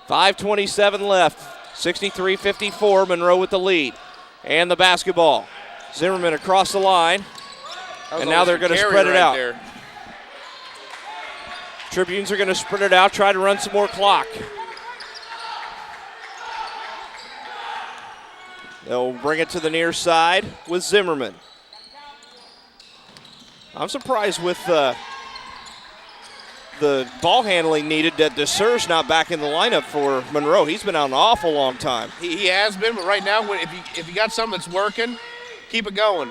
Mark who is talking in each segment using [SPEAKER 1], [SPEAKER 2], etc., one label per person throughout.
[SPEAKER 1] 5:27 left. 63-54, Monroe with the lead. And the basketball. Zimmerman across the line. And now they're going to spread it out. There. Tribunes are going to spread it out, try to run some more clock. They'll bring it to the near side with Zimmerman. I'm surprised with the ball handling needed that DeSer's not back in the lineup for Monroe. He's been out an awful long time.
[SPEAKER 2] He has been, but right now, if you got something that's working, keep it going.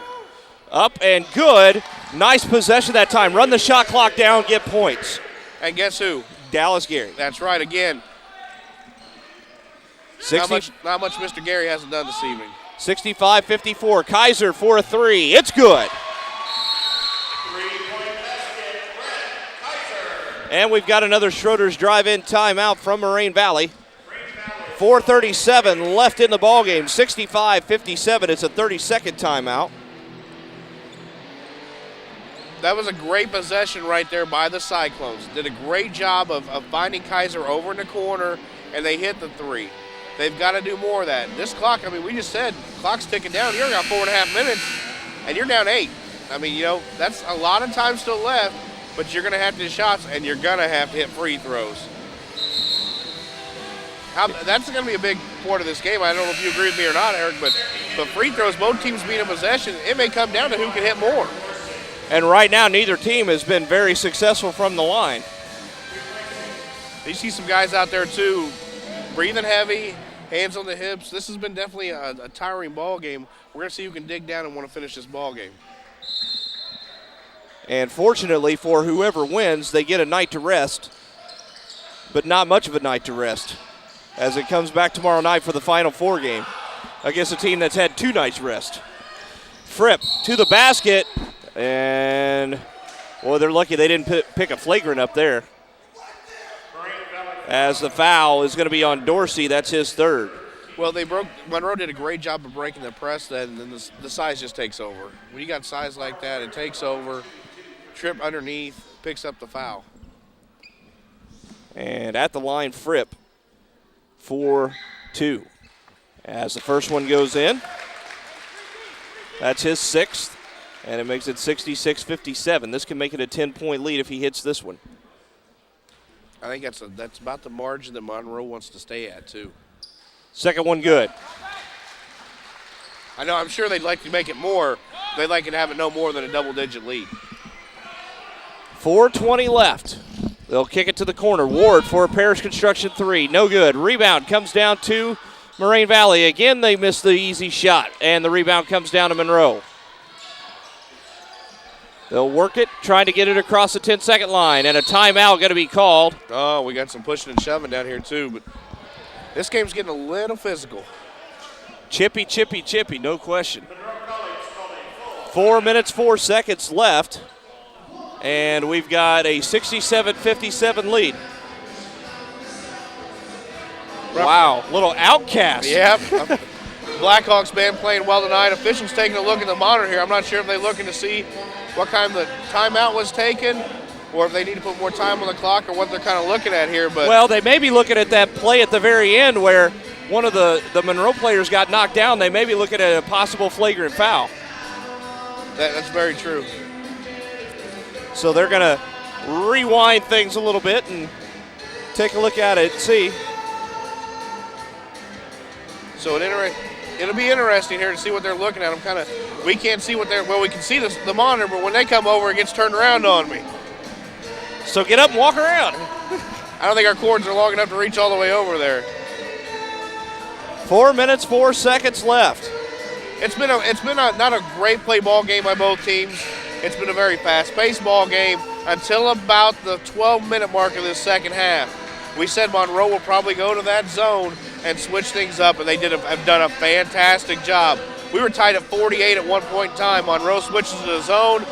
[SPEAKER 1] Up and good. Nice possession that time. Run the shot clock down, get points.
[SPEAKER 2] And guess who?
[SPEAKER 1] Dallas Gary.
[SPEAKER 2] That's right, again. Not much Mr. Gary hasn't done this evening.
[SPEAKER 1] 65-54. Kaiser for a three. It's good. And we've got another Schroeder's drive-in timeout from Moraine Valley. 4:37 left in the ballgame. 65-57. It's a 30-second timeout.
[SPEAKER 2] That was a great possession right there by the Cyclones. Did a great job of finding Kaiser over in the corner, and they hit the three. They've got to do more of that. This clock, I mean, we just said, clock's ticking down. You're got 4.5 minutes, and you're down 8. I mean, that's a lot of time still left, but you're going to have to hit shots, and you're going to have to hit free throws. That's going to be a big part of this game. I don't know if you agree with me or not, Eric, but free throws, both teams being in possession, it may come down to who can hit more.
[SPEAKER 1] And right now, neither team has been very successful from the line.
[SPEAKER 2] You see some guys out there, too, breathing heavy, hands on the hips. This has been definitely a tiring ball game. We're going to see who can dig down and want to finish this ball game.
[SPEAKER 1] And fortunately for whoever wins, they get a night to rest, but not much of a night to rest, as it comes back tomorrow night for the Final Four game against a team that's had 2 nights rest. Fripp to the basket, and, well, they're lucky they didn't pick a flagrant up there, as the foul is going to be on Dorsey. That's his third.
[SPEAKER 2] Well, Monroe did a great job of breaking the press, and then the size just takes over. When you got size like that, it takes over. Trip underneath, picks up the foul.
[SPEAKER 1] And at the line, Fripp for 2. As the first one goes in, that's his 6th, and it makes it 66-57. This can make it a 10-point lead if he hits this one.
[SPEAKER 2] I think that's about the margin that Monroe wants to stay at, too.
[SPEAKER 1] Second one good.
[SPEAKER 2] I know, I'm sure they'd like to make it more. They'd like to have it no more than a double-digit lead.
[SPEAKER 1] 4:20 left. They'll kick it to the corner. Ward for a Parrish Construction 3. No good. Rebound comes down to Moraine Valley. Again, they missed the easy shot, and the rebound comes down to Monroe. They'll work it, trying to get it across the 10-second line, and a timeout going to be called.
[SPEAKER 2] Oh, we got some pushing and shoving down here, too, but this game's getting a little physical.
[SPEAKER 1] Chippy, no question. 4 minutes, 4 seconds left, and we've got a 67-57 lead. Wow, little outcast.
[SPEAKER 2] Yep. Blackhawks band playing well tonight. Officials taking a look at the monitor here. I'm not sure if they're looking to see what kind of timeout was taken or if they need to put more time on the clock or what they're kind of looking at here. But
[SPEAKER 1] well, they may be looking at that play at the very end where one of the Monroe players got knocked down. They may be looking at a possible flagrant foul.
[SPEAKER 2] That's very true.
[SPEAKER 1] So they're going to rewind things a little bit and take a look at it and see.
[SPEAKER 2] So it'll be interesting here to see what they're looking at. We can't see what we can see the monitor, but when they come over, it gets turned around on me.
[SPEAKER 1] So get up and walk around.
[SPEAKER 2] I don't think our cords are long enough to reach all the way over there.
[SPEAKER 1] 4 minutes, 4 seconds left.
[SPEAKER 2] It's been not a great play ball game by both teams. It's been a very fast-paced ball game until about the 12-minute mark of this second half. We said Monroe will probably go to that zone and switch things up, and they have done a fantastic job. We were tied at 48 at one point in time. Monroe switches to the zone.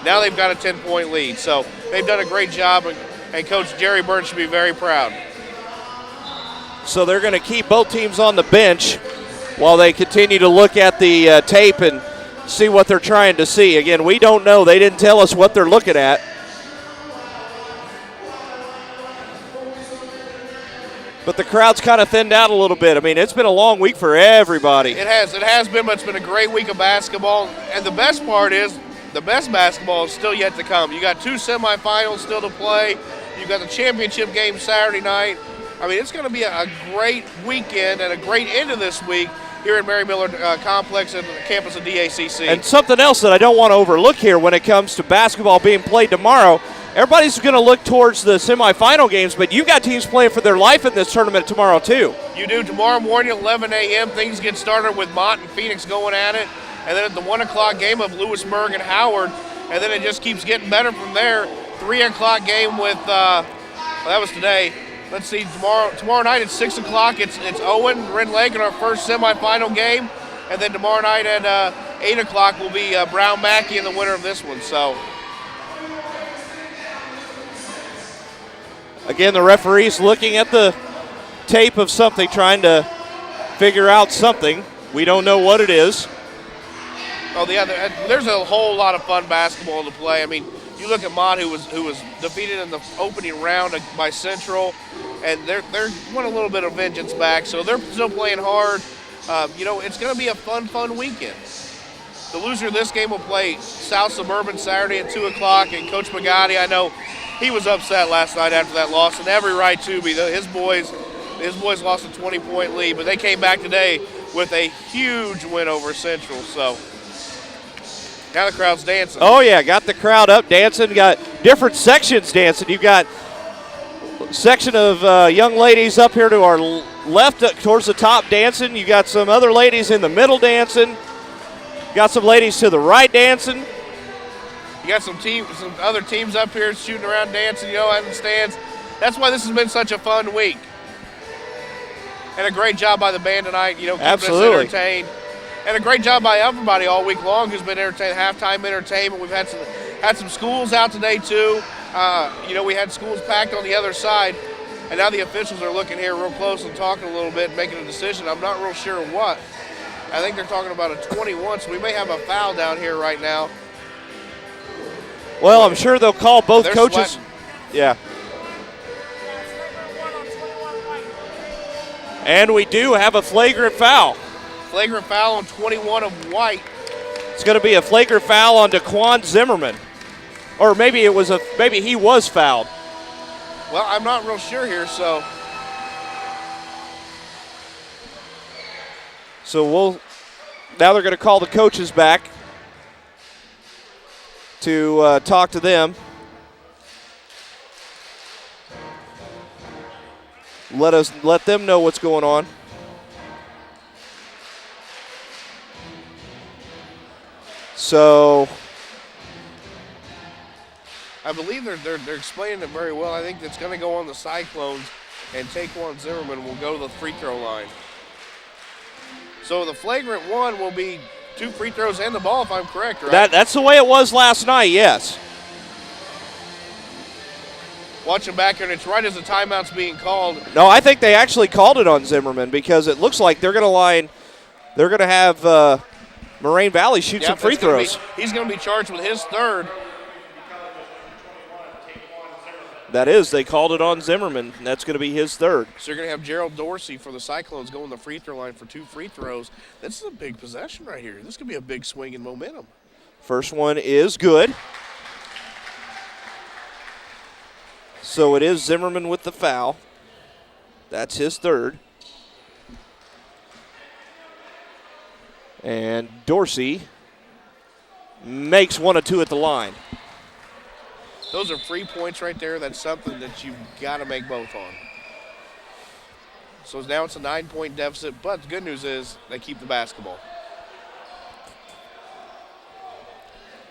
[SPEAKER 2] Now they've got a 10-point lead. So they've done a great job, and Coach Jerry Burns should be very proud.
[SPEAKER 1] So they're going to keep both teams on the bench while they continue to look at the tape and see what they're trying to see. Again, we don't know. They didn't tell us what they're looking at. But the crowd's kind of thinned out a little bit. I mean, it's been a long week for everybody.
[SPEAKER 2] It has been, but it's been a great week of basketball. And the best part is, the best basketball is still yet to come. You got 2 semifinals still to play. You got the championship game Saturday night. I mean, it's going to be a great weekend and a great end of this week here at Mary Miller Complex and the campus of DACC.
[SPEAKER 1] And something else that I don't want to overlook here when it comes to basketball being played tomorrow, everybody's going to look towards the semifinal games, but you've got teams playing for their life in this tournament tomorrow too.
[SPEAKER 2] You do. Tomorrow morning at 11 a.m., things get started with Mott and Phoenix going at it. And then at the 1 o'clock game of Lewisburg and Howard. And then it just keeps getting better from there. 3 o'clock game with, well, that was today. Let's see, tomorrow night at 6 o'clock, it's Owen, Red Lake in our first semifinal game. And then tomorrow night at 8 o'clock will be Brown Mackey in the winner of this one. So,
[SPEAKER 1] again, the referee's looking at the tape of something, trying to figure out something. We don't know what it is.
[SPEAKER 2] Oh, there's a whole lot of fun basketball to play. I mean, you look at Mott, who was defeated in the opening round by Central, and they're want a little bit of vengeance back, so they're still playing hard. It's going to be a fun weekend. The loser of this game will play South Suburban Saturday at 2 o'clock, and Coach Magotti, I know he was upset last night after that loss, and every right to be. His boys lost a 20-point lead, but they came back today with a huge win over Central. So now the crowd's dancing.
[SPEAKER 1] Oh, yeah, got the crowd up dancing. Got different sections dancing. You've got a section of young ladies up here to our left towards the top dancing. You got some other ladies in the middle dancing. Got some ladies to the right dancing.
[SPEAKER 2] You got some other teams up here shooting around dancing, out in the stands. That's why this has been such a fun week. And a great job by the band tonight, keeping us entertained. And a great job by everybody all week long who's been entertained, halftime entertainment. We've had some schools out today too. We had schools packed on the other side. And now the officials are looking here real close and talking a little bit and making a decision. I'm not real sure what. I think they're talking about a 21, so we may have a foul down here right now.
[SPEAKER 1] Well, I'm sure they'll call both coaches.
[SPEAKER 2] Sweating.
[SPEAKER 1] Yeah. And we do have a flagrant foul.
[SPEAKER 2] Flagrant foul on 21 of White.
[SPEAKER 1] It's going to be a flagrant foul on Daquan Zimmerman. Or maybe he was fouled.
[SPEAKER 2] Well, I'm not real sure here, so.
[SPEAKER 1] Now they're going to call the coaches back to talk to them. Let them know what's going on. So
[SPEAKER 2] I believe they're explaining it very well. I think it's going to go on the Cyclones, and Taquan Zimmerman will go to the free throw line. So the flagrant one will be 2 free throws and the ball, if I'm correct, right?
[SPEAKER 1] That's the way it was last night, yes.
[SPEAKER 2] Watching back here, and it's right as the timeout's being called.
[SPEAKER 1] No, I think they actually called it on Zimmerman because it looks like they're going to have Moraine Valley shoot some free throws.
[SPEAKER 2] He's going to be charged with his third.
[SPEAKER 1] That is, they called it on Zimmerman, and that's going to be his third.
[SPEAKER 2] So you're going to have Gerald Dorsey for the Cyclones going to the free throw line for 2 free throws. This is a big possession right here. This could be a big swing in momentum.
[SPEAKER 1] First one is good. So it is Zimmerman with the foul. That's his third. And Dorsey makes 1 of 2 at the line.
[SPEAKER 2] Those are free points right there. That's something that you've got to make both on. So now it's a 9-point deficit, but the good news is they keep the basketball.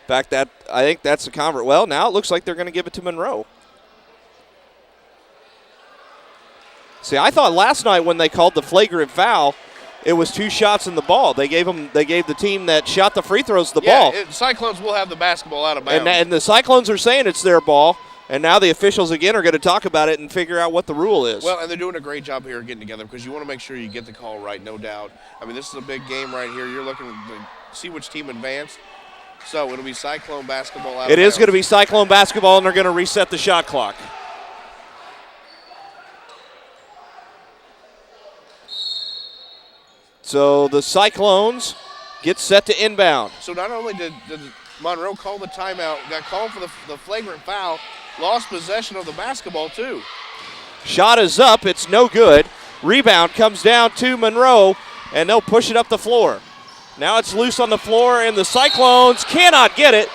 [SPEAKER 1] In fact, I think that's the convert. Well, now it looks like they're going to give it to Monroe. See, I thought last night when they called the flagrant foul, it was 2 shots in the ball. They gave the team that shot the free throws the ball.
[SPEAKER 2] Cyclones will have the basketball out of bounds.
[SPEAKER 1] And the Cyclones are saying it's their ball, and now the officials again are going to talk about it and figure out what the rule is.
[SPEAKER 2] Well, and they're doing a great job here getting together because you want to make sure you get the call right, no doubt. I mean, this is a big game right here. You're looking to see which team advanced. So it'll be Cyclone basketball out of bounds.
[SPEAKER 1] It is going to be Cyclone basketball, and they're going to reset the shot clock. So the Cyclones get set to inbound.
[SPEAKER 2] So not only did Monroe call the timeout, got called for the flagrant foul, lost possession of the basketball too.
[SPEAKER 1] Shot is up. It's no good. Rebound comes down to Monroe, and they'll push it up the floor. Now it's loose on the floor, and the Cyclones cannot get it,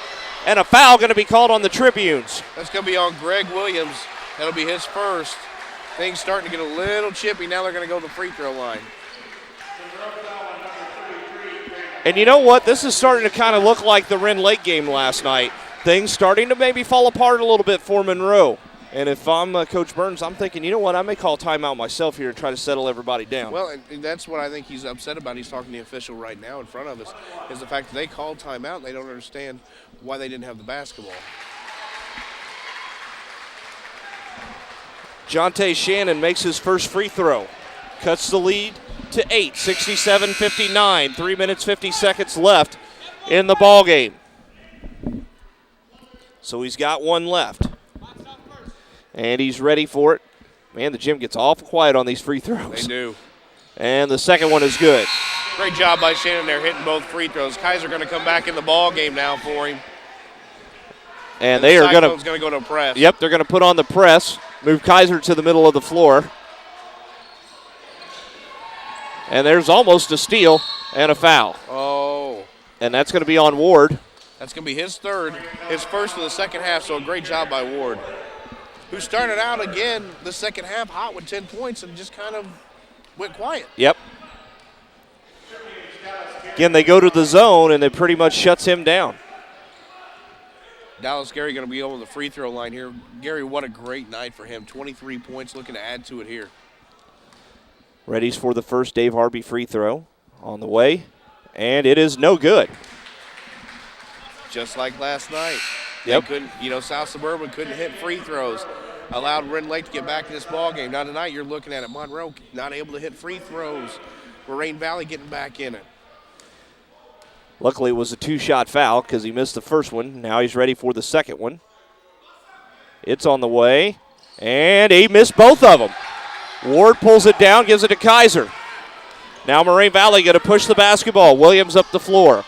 [SPEAKER 1] and a foul going to be called on the Tribunes.
[SPEAKER 2] That's going to be on Greg Williams. That'll be his first. Things starting to get a little chippy. Now they're going to go to the free throw line.
[SPEAKER 1] And you know what? This is starting to kind of look like the Wren Lake game last night. Things starting to maybe fall apart a little bit for Monroe. And if I'm Coach Burns, I'm thinking, you know what, I may call timeout myself here and try to settle everybody down.
[SPEAKER 2] Well, and that's what I think he's upset about. He's talking to the official right now in front of us, is the fact that they called timeout and they don't understand why they didn't have the basketball.
[SPEAKER 1] Jonte Shannon makes his first free throw. Cuts the lead to 8, 67-59. 3 minutes, 50 seconds left in the ball game. So he's got one left. And he's ready for it. Man, the gym gets awful quiet on these free throws.
[SPEAKER 2] They do.
[SPEAKER 1] And the second one is good.
[SPEAKER 2] Great job by Shannon there hitting both free throws. Kaiser going to come back in the ball game now for him.
[SPEAKER 1] And they are going
[SPEAKER 2] to go to press.
[SPEAKER 1] Yep, they're going to put on the press. Move Kaiser to the middle of the floor. And there's almost a steal and a foul.
[SPEAKER 2] Oh.
[SPEAKER 1] And that's going to be on Ward.
[SPEAKER 2] That's going to be his third, his first of the second half, so a great job by Ward, who started out again the second half hot with 10 points and just kind of went quiet.
[SPEAKER 1] Yep. Again, they go to the zone, and it pretty much shuts him down.
[SPEAKER 2] Dallas Gary going to be over the free throw line here. Gary, what a great night for him. 23 points, looking to add to it here.
[SPEAKER 1] Readies for the first Dave Harvey free throw on the way, and it is no good.
[SPEAKER 2] Just like last night.
[SPEAKER 1] Yep.
[SPEAKER 2] They couldn't, South Suburban couldn't hit free throws. Allowed Wren Lake to get back in this ball game. Now tonight you're looking at it. Monroe not able to hit free throws. Moraine Valley getting back in it.
[SPEAKER 1] Luckily, it was a two-shot foul because he missed the first one. Now he's ready for the second one. It's on the way, and he missed both of them. Ward pulls it down, gives it to Kaiser. Now Moraine Valley going to push the basketball. Williams up the floor.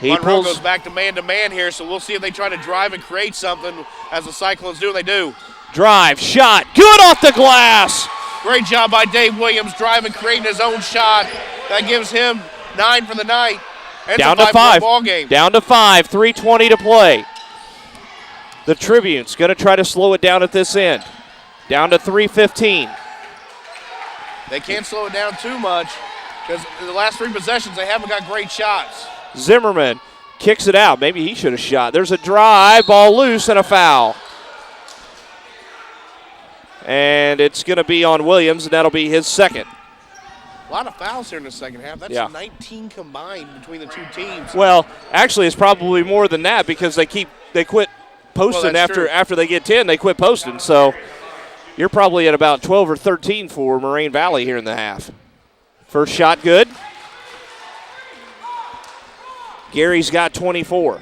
[SPEAKER 2] Monroe goes back to man here, so we'll see if they try to drive and create something as the Cyclones do. They do.
[SPEAKER 1] Drive, shot, good off the glass.
[SPEAKER 2] Great job by Dave Williams driving, creating his own shot. That gives him 9 for the night. It's
[SPEAKER 1] down
[SPEAKER 2] a
[SPEAKER 1] to 5.
[SPEAKER 2] Ball game.
[SPEAKER 1] Down to 5, 3:20 to play. The Tribune's going to try to slow it down at this end. Down to 3:15.
[SPEAKER 2] They can't slow it down too much because in the last 3 possessions they haven't got great shots.
[SPEAKER 1] Zimmerman kicks it out. Maybe he should have shot. There's a drive, ball loose, and a foul. And it's going to be on Williams, and that'll be his second.
[SPEAKER 2] A lot of fouls here in the second half. That's 19 combined between the two teams.
[SPEAKER 1] Well, actually, it's probably more than that because they quit posting after they get 10. They quit posting. So you're probably at about 12 or 13 for Moraine Valley here in the half. First shot good. Gary's got 24.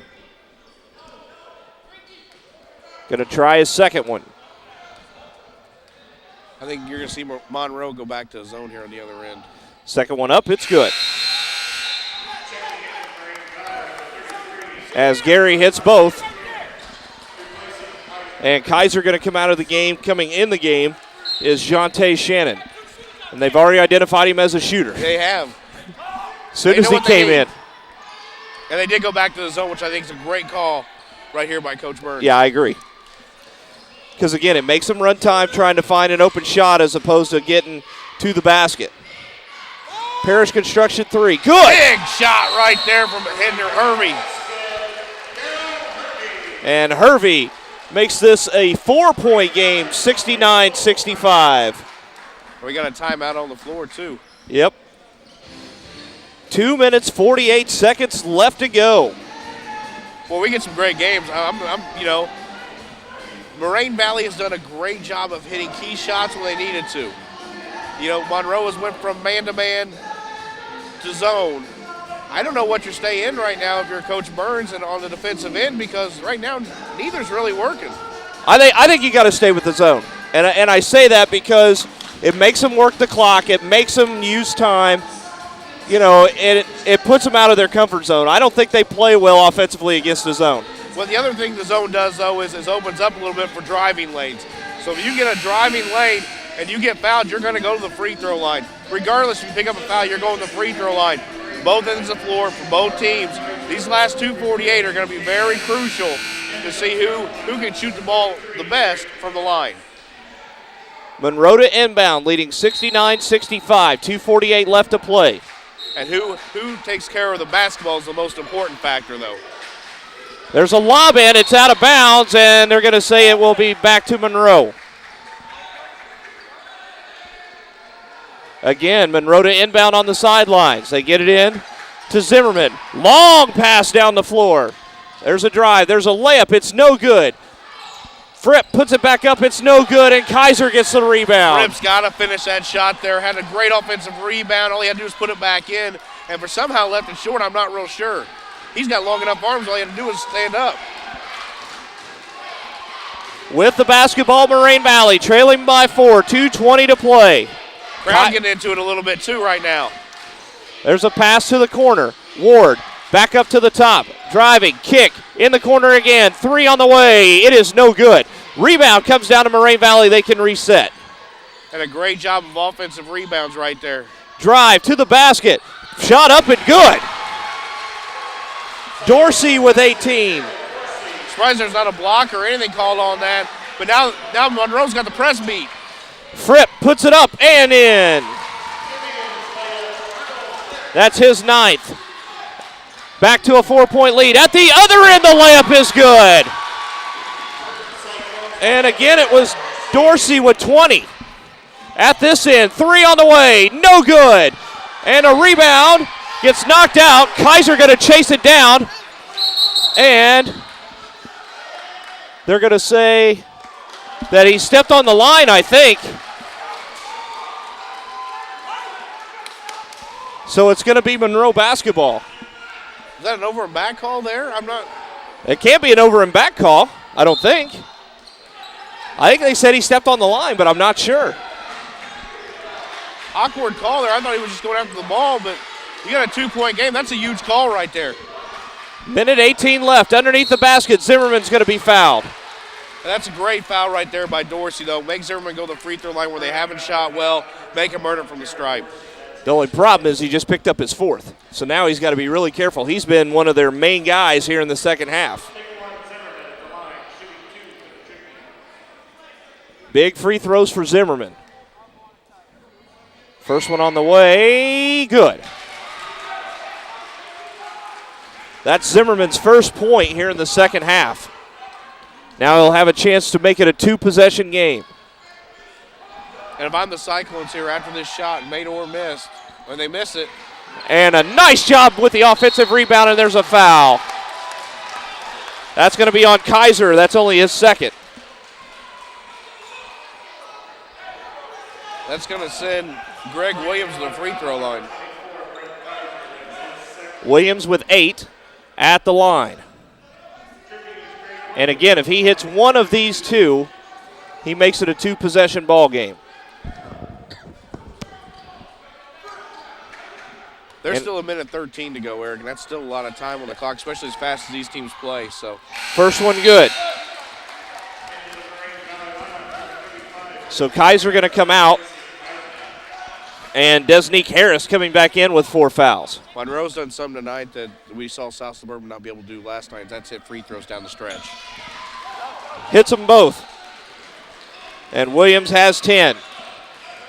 [SPEAKER 1] Going to try his second one.
[SPEAKER 2] I think you're going to see Monroe go back to the zone here on the other end.
[SPEAKER 1] Second one up, it's good. As Gary hits both. And Kaiser going to come out of the game. Coming in the game is Jonte Shannon. And they've already identified him as a shooter.
[SPEAKER 2] They have.
[SPEAKER 1] As soon as he came in.
[SPEAKER 2] And they did go back to the zone, which I think is a great call right here by Coach Burns.
[SPEAKER 1] Yeah, I agree. Because, again, it makes them run time trying to find an open shot as opposed to getting to the basket. Parrish Construction 3. Good.
[SPEAKER 2] Big shot right there from Henry Hervey.
[SPEAKER 1] And Hervey makes this a 4-point game, 69-65.
[SPEAKER 2] We got a timeout on the floor, too.
[SPEAKER 1] Yep. 2 minutes, 48 seconds left to go.
[SPEAKER 2] Well, we get some great games. Moraine Valley has done a great job of hitting key shots when they needed to. Monroe has went from man-to-man to zone. I don't know what you're staying in right now if you're Coach Burns and on the defensive end because right now neither's really working.
[SPEAKER 1] I think you got to stay with the zone. And I say that because it makes them work the clock. It makes them use time. it puts them out of their comfort zone. I don't think they play well offensively against the zone.
[SPEAKER 2] Well, the other thing the zone does, though, is opens up a little bit for driving lanes. So if you get a driving lane and you get fouled, you're going to go to the free throw line. Regardless, if you pick up a foul, you're going to the free throw line. Both ends of the floor for both teams. These last 2:48 are going to be very crucial to see who can shoot the ball the best from the line.
[SPEAKER 1] Monroe to inbound, leading 69-65. 2:48 left to play.
[SPEAKER 2] And who takes care of the basketball is the most important factor, though.
[SPEAKER 1] There's a lob in. It's out of bounds, and they're going to say it will be back to Monroe. Again, Monroe to inbound on the sidelines. They get it in to Zimmerman. Long pass down the floor. There's a drive. There's a layup. It's no good. Fripp puts it back up. It's no good, and Kaiser gets the rebound.
[SPEAKER 2] Fripp's got to finish that shot there. Had a great offensive rebound. All he had to do was put it back in, and for somehow left it short. I'm not real sure. He's got long enough arms. All he had to do was stand up.
[SPEAKER 1] With the basketball, Moraine Valley trailing by 4. 2:20 to play.
[SPEAKER 2] Crowd getting into it a little bit too right now.
[SPEAKER 1] There's a pass to the corner. Ward back up to the top. Driving, kick, in the corner again. 3 on the way. It is no good. Rebound comes down to Moraine Valley. They can reset.
[SPEAKER 2] And a great job of offensive rebounds right there.
[SPEAKER 1] Drive to the basket. Shot up and good. Dorsey with 18.
[SPEAKER 2] Surprised there's not a block or anything called on that. But now Monroe's got the press beat.
[SPEAKER 1] Fripp puts it up and in. That's his 9th. Back to a 4-point lead. At the other end, the layup is good. And again, it was Dorsey with 20. At this end, 3 on the way, no good. And a rebound gets knocked out. Kaiser going to chase it down. And they're going to say that he stepped on the line, I think. So it's going to be Monroe basketball.
[SPEAKER 2] Is that an over and back call there? I'm not.
[SPEAKER 1] It can't be an over and back call, I don't think. I think they said he stepped on the line, but I'm not sure.
[SPEAKER 2] Awkward call there. I thought he was just going after the ball, but you got a 2-point game. That's a huge call right there.
[SPEAKER 1] Minute 18 left. Underneath the basket, Zimmerman's going to be fouled.
[SPEAKER 2] And that's a great foul right there by Dorsey, though. Make Zimmerman go to the free throw line where they haven't shot well. Make him earn it from the stripe.
[SPEAKER 1] The only problem is he just picked up his 4th. So now he's got to be really careful. He's been one of their main guys here in the second half. Big free throws for Zimmerman. First one on the way, good. That's Zimmerman's first point here in the second half. Now he'll have a chance to make it a 2-possession game.
[SPEAKER 2] And if I'm the Cyclones here after this shot, made or missed, when they miss it.
[SPEAKER 1] And a nice job with the offensive rebound, and there's a foul. That's going to be on Kaiser. That's only his 2nd.
[SPEAKER 2] That's going to send Greg Williams to the free throw line.
[SPEAKER 1] Williams with 8 at the line. And again, if he hits one of these 2, he makes it a 2-possession ball game.
[SPEAKER 2] There's still a minute 13 to go, Eric, and that's still a lot of time on the clock, especially as fast as these teams play. So
[SPEAKER 1] first one good. So Kaiser going to come out, and Desnique Harris coming back in with 4 fouls.
[SPEAKER 2] Monroe's done something tonight that we saw South Suburban not be able to do last night. That's hit free throws down the stretch.
[SPEAKER 1] Hits them both. And Williams has 10.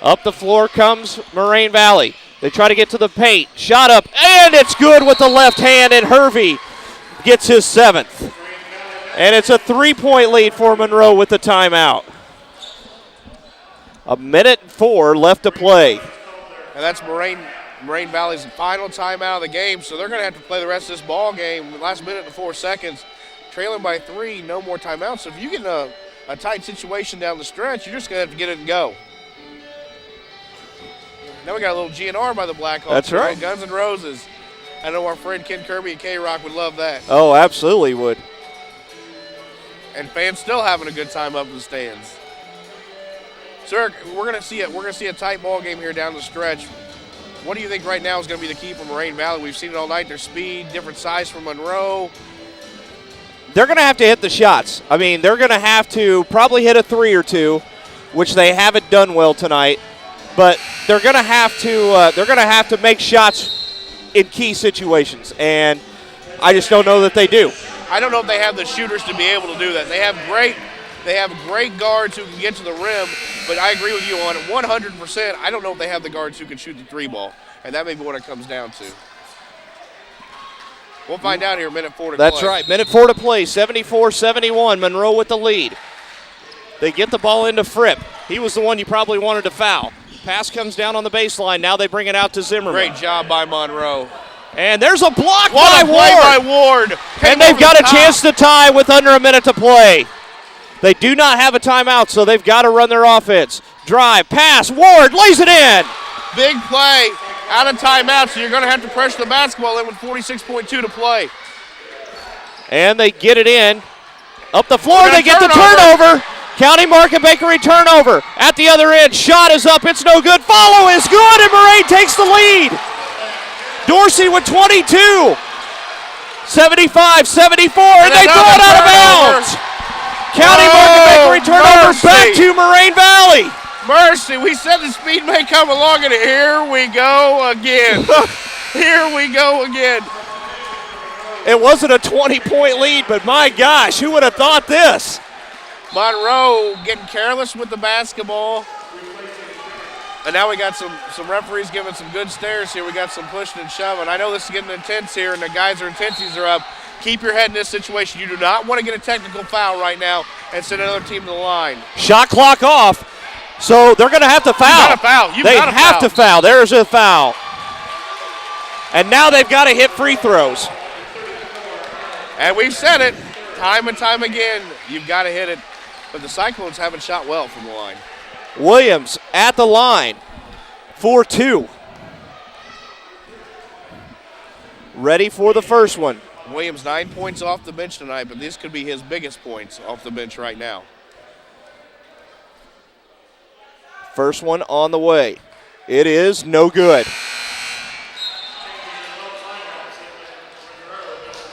[SPEAKER 1] Up the floor comes Moraine Valley. They try to get to the paint. Shot up, and it's good with the left hand, and Hervey gets his 7th. And it's a 3-point lead for Monroe with the timeout. A minute 4 left to play.
[SPEAKER 2] And that's Moraine Valley's final timeout of the game, so they're going to have to play the rest of this ball game. Last minute and 4 seconds, trailing by 3, no more timeouts. So if you get in a tight situation down the stretch, you're just going to have to get it and go. Now we got a little GNR by the Blackhawks.
[SPEAKER 1] That's right.
[SPEAKER 2] Guns N' Roses. I know our friend Ken Kirby and K-Rock would love that.
[SPEAKER 1] Oh, absolutely would.
[SPEAKER 2] And fans still having a good time up in the stands. So Eric, we're gonna see a tight ball game here down the stretch. What do you think right now is going to be the key for Moraine Valley? We've seen it all night. Their speed, different size from Monroe.
[SPEAKER 1] They're going to have to hit the shots. I mean, they're going to have to probably hit a 3 or 2, which they haven't done well tonight. But they're going to have to make shots in key situations, and I just don't know that they do.
[SPEAKER 2] I don't know if they have the shooters to be able to do that. They have great guards who can get to the rim, but I agree with you on it 100%. I don't know if they have the guards who can shoot the 3 ball, and that may be what it comes down to. We'll find out here, minute 4 to play.
[SPEAKER 1] That's right, minute 4 to play, 74-71, Monroe with the lead. They get the ball into Fripp. He was the one you probably wanted to foul. Pass comes down on the baseline. Now they bring it out to Zimmerman.
[SPEAKER 2] Great job by Monroe.
[SPEAKER 1] And there's a block
[SPEAKER 2] what
[SPEAKER 1] by
[SPEAKER 2] a play
[SPEAKER 1] Ward.
[SPEAKER 2] by Ward.
[SPEAKER 1] And they've got a chance to tie with under a minute to play. They do not have a timeout, so they've got to run their offense. Drive, pass, Ward lays it in.
[SPEAKER 2] Big play, out of timeout, so you're going to have to pressure the basketball in with 46.2 to play.
[SPEAKER 1] And they get it in. Up the floor, they get the
[SPEAKER 2] turnover.
[SPEAKER 1] County Market Bakery turnover. At the other end, shot is up, it's no good. Follow is good, and Moraine takes the lead. Dorsey with 22. 75-74, and they throw it out of bounds. County Market Bakery turnover back to Moraine Valley.
[SPEAKER 2] Mercy, we said the speed may come along, and here we go again. Here we go again.
[SPEAKER 1] It wasn't a 20-point lead, but my gosh, who would have thought this?
[SPEAKER 2] Monroe getting careless with the basketball. And now we got some referees giving some good stares here. We got some pushing and shoving. I know this is getting intense here, and the guys' intensities are up. Keep your head in this situation. You do not want to get a technical foul right now and send another team to the line.
[SPEAKER 1] Shot clock off, so they're going to have to foul.
[SPEAKER 2] You got to foul.
[SPEAKER 1] They have to foul. There's a foul. And now they've got to hit free throws.
[SPEAKER 2] And we've said it time and time again. You've got to hit it. But the Cyclones haven't shot well from the line.
[SPEAKER 1] Williams at the line for 2. Ready for the first one.
[SPEAKER 2] Williams 9 points off the bench tonight, but this could be his biggest points off the bench right now.
[SPEAKER 1] First one on the way. It is no good.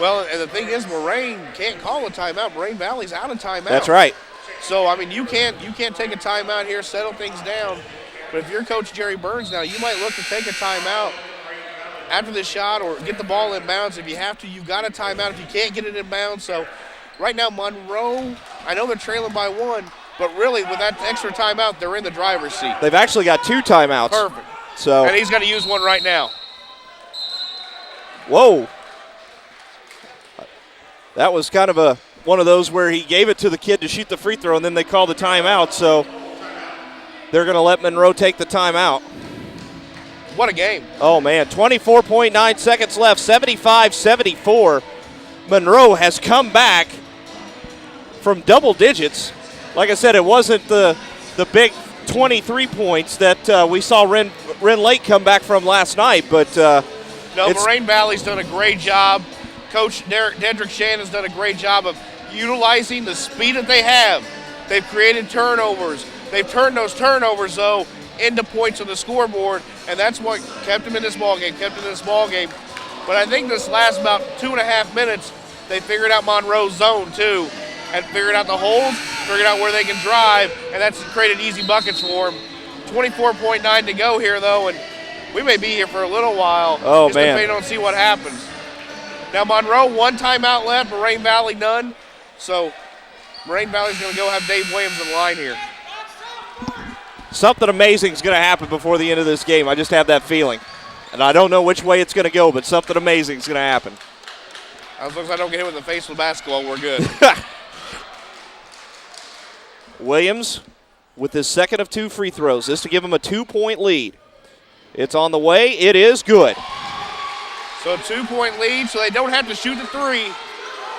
[SPEAKER 2] Well, and the thing is, Moraine can't call a timeout. Moraine Valley's out of timeout.
[SPEAKER 1] That's right.
[SPEAKER 2] So, I mean, you can't take a timeout here, settle things down. But if you're Coach Jerry Burns now, you might look to take a timeout after the shot or get the ball in bounds. If you have to, you've got a timeout if you can't get it in bounds. So, right now, Monroe, I know they're trailing by 1, but really, with that extra timeout, they're in the driver's seat.
[SPEAKER 1] They've actually got 2 timeouts.
[SPEAKER 2] Perfect.
[SPEAKER 1] So,
[SPEAKER 2] and he's going to use one right now.
[SPEAKER 1] Whoa. That was kind of one of those where he gave it to the kid to shoot the free throw, and then they called the timeout, so they're going to let Monroe take the timeout.
[SPEAKER 2] What a game.
[SPEAKER 1] Oh, man, 24.9 seconds left, 75-74. Monroe has come back from double digits. Like I said, it wasn't the big 23 points that we saw Ren Lake come back from last night, but
[SPEAKER 2] no, Moraine Valley's done a great job. Coach Dedrick Shannon's done a great job of utilizing the speed that they have. They've created turnovers. They've turned those turnovers, though, into points on the scoreboard, and that's what kept them in this ballgame, But I think this last about 2.5 minutes, they figured out Monroe's zone, too, and figured out the holes, figured out where they can drive, and that's created easy buckets for them. 24.9 to go here, though, and we may be here for a little while.
[SPEAKER 1] Oh,
[SPEAKER 2] just
[SPEAKER 1] man.
[SPEAKER 2] depending on see what happens. Now, Monroe, 1 timeout left, Moraine Valley none. So, Moraine Valley's going to go have Dave Williams in the line here.
[SPEAKER 1] Something amazing is going to happen before the end of this game. I just have that feeling. And I don't know which way it's going to go, but something amazing is going to happen.
[SPEAKER 2] As long as I don't get hit with the face with basketball, we're good.
[SPEAKER 1] Williams with his second of 2 free throws. This to give him a 2-point lead. It's on the way. It is good.
[SPEAKER 2] So a 2-point lead, so they don't have to shoot the 3.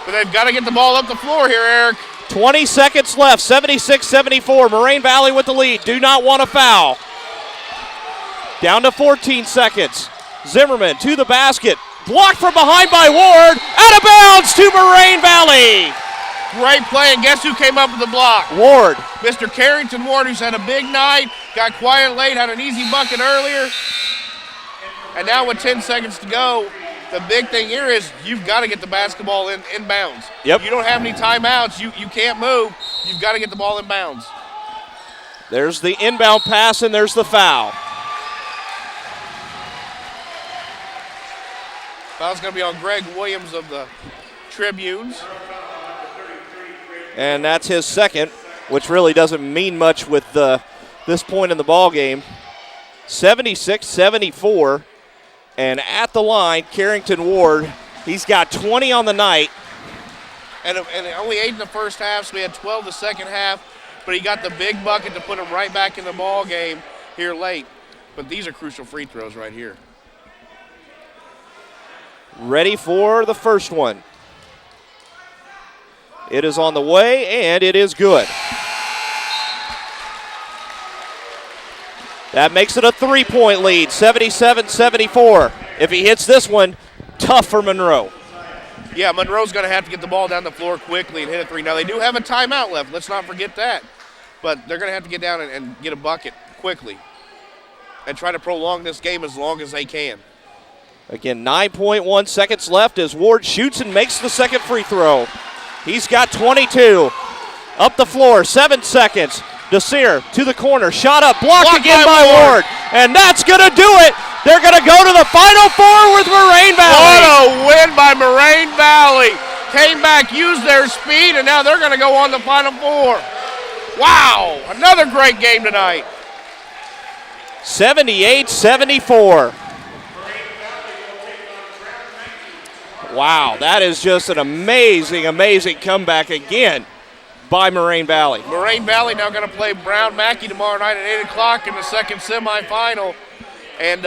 [SPEAKER 2] But they've got to get the ball up the floor here, Eric.
[SPEAKER 1] 20 seconds left, 76-74. Moraine Valley with the lead. Do not want a foul. Down to 14 seconds. Zimmerman to the basket. Blocked from behind by Ward. Out of bounds to Moraine Valley.
[SPEAKER 2] Great play, and guess who came up with the block?
[SPEAKER 1] Ward.
[SPEAKER 2] And now with 10 seconds to go, the big thing here is you've got to get the basketball inbounds.
[SPEAKER 1] Yep.
[SPEAKER 2] You don't have any timeouts. You can't move. You've got to get the ball inbounds.
[SPEAKER 1] There's the inbound pass, and there's the foul.
[SPEAKER 2] Foul's going to be on Greg Williams of the Tribunes.
[SPEAKER 1] And that's his second, which really doesn't mean much with this point in the ball game. 76-74. And at the line, Carrington Ward, he's got 20 on the night.
[SPEAKER 2] And only 8 in the first half, so we had 12 the second half. But he got the big bucket to put him right back in the ball game here late. But these are crucial free throws right here.
[SPEAKER 1] Ready for the first one. It is on the way, and it is good. That makes it a 3-point lead, 77-74. If he hits this one, tough for Monroe.
[SPEAKER 2] Yeah, Monroe's going to have to get the ball down the floor quickly and hit a three. Now, they do have a timeout left. Let's not forget that. But they're going to have to get down and get a bucket quickly and try to prolong this game as long as they can.
[SPEAKER 1] Again, 9.1 seconds left as Ward shoots and makes the second free throw. He's got 22. Up the floor, 7 seconds. Desir to the corner, shot up, blocked again by Ward. And that's going to do it. They're going to go to the Final Four with Moraine Valley.
[SPEAKER 2] What a win by Moraine Valley. Came back, used their speed, and now they're going to go on the Final Four. Wow, another great game tonight.
[SPEAKER 1] 78-74. Wow, that is just an amazing, amazing comeback again by Moraine Valley.
[SPEAKER 2] Moraine Valley now going to play Brown Mackey tomorrow night at 8 o'clock in the second semifinal. And